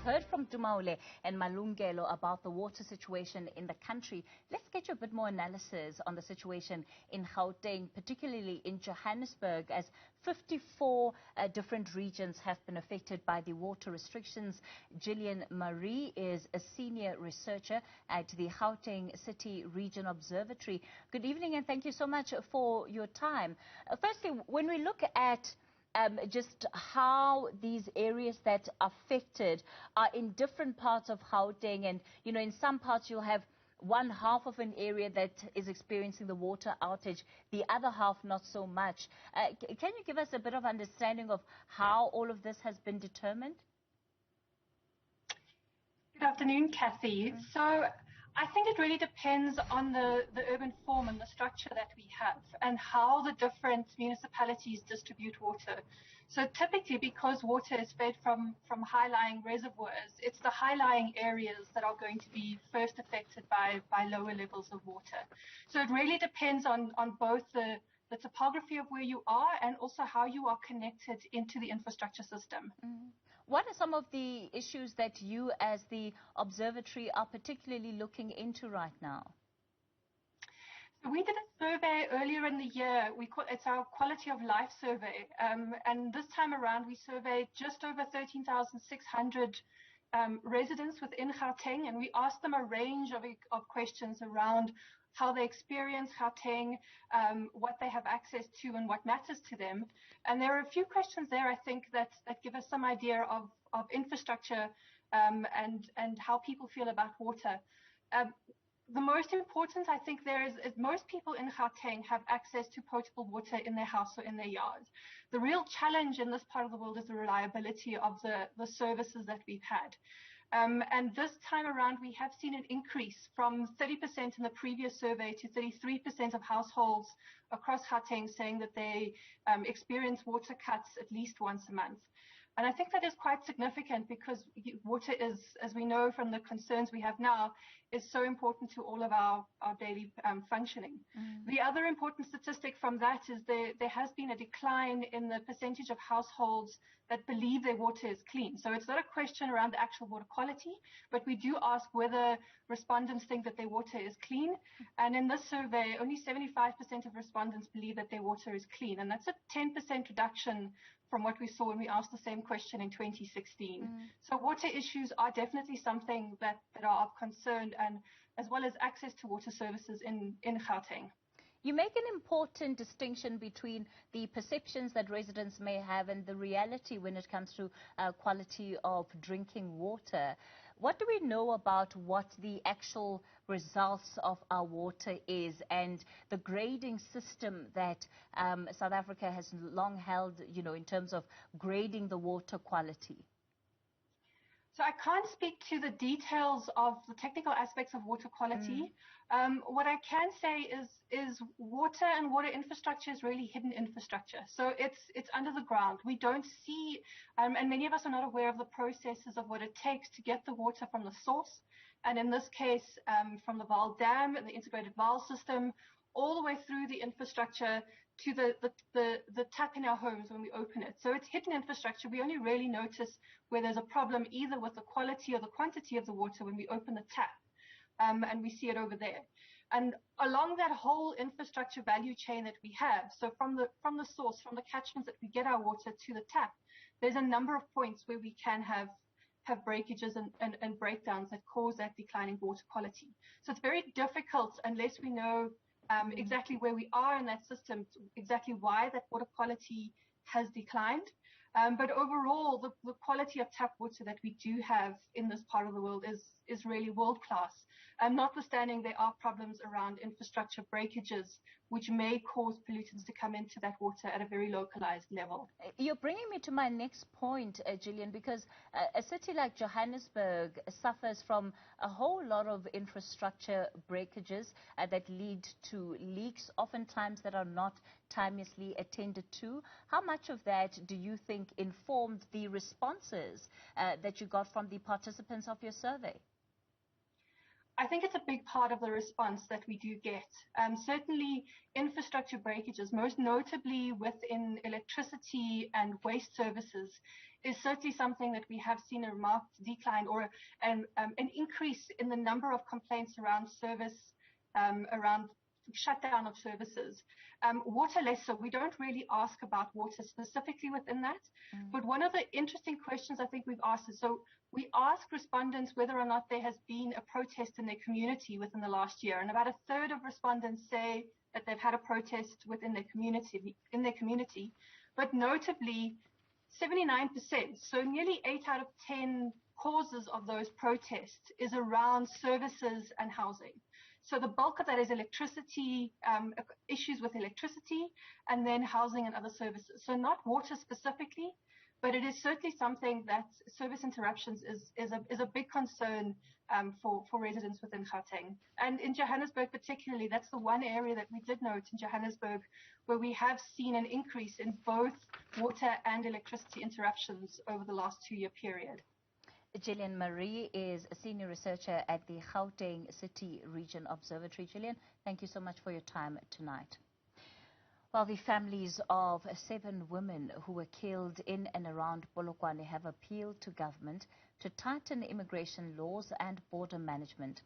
heard from Dumaule and Malungelo about the water situation in the country. Let's get you a bit more analysis on the situation in Gauteng, particularly in Johannesburg, as 54 different regions have been affected by the water restrictions. Gillian Maree is a senior researcher at the Gauteng City-Region Observatory. Good evening and thank you so much for your time. Firstly, when we look at just how these areas that are affected are in different parts of Gauteng, and in some parts you'll have one half of an area that is experiencing the water outage, the other half not so much. Can you give us a bit of understanding of how all of this has been determined? Good afternoon, Cathy. So I think it really depends on the urban form and the structure that we have and how the different municipalities distribute water. So typically, because water is fed from high-lying reservoirs, it's the high-lying areas that are going to be first affected by lower levels of water. So it really depends on both the topography of where you are and also how you are connected into the infrastructure system. What are some of the issues that you as the observatory are particularly looking into right now? So we did a survey earlier in the year. It's our quality of life survey. And this time around, we surveyed just over 13,600 residents within Gauteng, and we asked them a range of questions around how they experience Gauteng, what they have access to and what matters to them. And there are a few questions there, I think, that give us some idea of infrastructure and how people feel about water. The most important, I think, there is most people in Gauteng have access to potable water in their house or in their yard. The real challenge in this part of the world is the reliability of the services that we've had. And this time around, we have seen an increase from 30% in the previous survey to 33% of households across Gauteng saying that they experience water cuts at least once a month. And I think that is quite significant because water is, as we know from the concerns we have now, is so important to all of our daily functioning. The other important statistic from that is there has been a decline in the percentage of households that believe their water is clean. So it's not a question around the actual water quality, but we do ask whether respondents think that their water is clean. And in this survey, only 75% of respondents believe that their water is clean. And that's a 10% reduction from what we saw when we asked the same question in 2016. So water issues are definitely something that are of concern, and as well as access to water services in Gauteng. You make an important distinction between the perceptions that residents may have and the reality when it comes to quality of drinking water. What do we know about what the actual results of our water is and the grading system that South Africa has long held, in terms of grading the water quality? So I can't speak to the details of the technical aspects of water quality. What I can say is water and water infrastructure is really hidden infrastructure. So it's under the ground. We don't see, and many of us are not aware of the processes of what it takes to get the water from the source. And in this case, from the Vaal Dam and the integrated Vaal system, all the way through the infrastructure to the tap in our homes when we open it. So it's hidden infrastructure. We only really notice where there's a problem either with the quality or the quantity of the water when we open the tap, and we see it over there. And along that whole infrastructure value chain that we have, so from the source, from the catchments that we get our water to the tap, there's a number of points where we can have breakages and breakdowns that cause that declining water quality. So it's very difficult unless we know exactly where we are in that system, exactly why that water quality has declined. But overall, the quality of tap water that we do have in this part of the world is really world-class. Notwithstanding, there are problems around infrastructure breakages, which may cause pollutants to come into that water at a very localized level. You're bringing me to my next point, Gillian, because a city like Johannesburg suffers from a whole lot of infrastructure breakages that lead to leaks, oftentimes that are not timelessly attended to. How much of that do you think informed the responses that you got from the participants of your survey? I think it's a big part of the response that we do get. Certainly infrastructure breakages, most notably within electricity and waste services, is certainly something that we have seen a marked decline or an increase in the number of complaints around service, around shutdown of services. Water less so. We don't really ask about water specifically within that. But one of the interesting questions I think we've asked is, so we ask respondents whether or not there has been a protest in their community within the last year. And about a third of respondents say that they've had a protest within their community. But notably, 79%, so nearly 8 out of 10 causes of those protests is around services and housing. So the bulk of that is electricity, issues with electricity, and then housing and other services. So not water specifically, but it is certainly something that service interruptions is a big concern for residents within Gauteng. And in Johannesburg particularly, that's the one area that we did note in Johannesburg where we have seen an increase in both water and electricity interruptions over the last 2-year period. Gillian Maree is a senior researcher at the Gauteng City-Region Observatory. Gillian, thank you so much for your time tonight. Well, the families of 7 women who were killed in and around Polokwane have appealed to government to tighten immigration laws and border management.